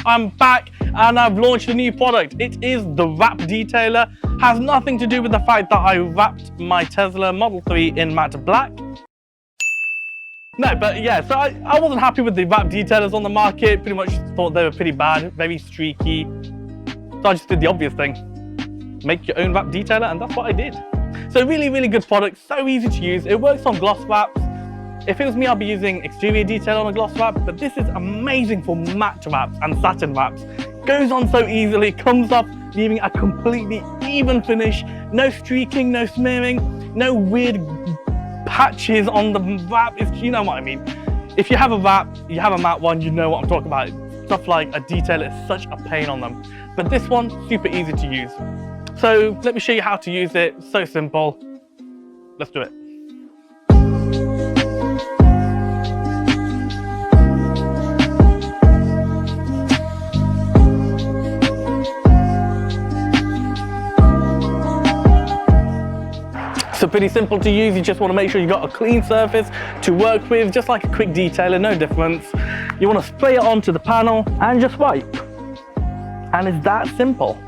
I'm back and I've launched a new product. It is the wrap detailer. Has nothing to do with the fact that I wrapped my Tesla Model 3 in matte black. No, but yeah, so I wasn't happy with the wrap detailers on the market. Pretty much thought they were pretty bad, very streaky. So I just did the obvious thing. Make your own wrap detailer, and that's what I did. So really, really good product, so easy to use. It works on gloss wraps. If it was me, I'd be using exterior detail on a gloss wrap, but this is amazing for matte wraps and satin wraps. Goes on so easily, comes off leaving a completely even finish. No streaking, no smearing, no weird patches on the wrap. You know what I mean. If you have a wrap, you have a matte one, you know what I'm talking about. Stuff like a detailer is such a pain on them. But this one, super easy to use. So let me show you how to use it. So simple. Let's do it. So pretty simple to use. You just want to make sure you've got a clean surface to work with, just like a quick detailer, no difference. You want to spray it onto the panel and just wipe. And it's that simple.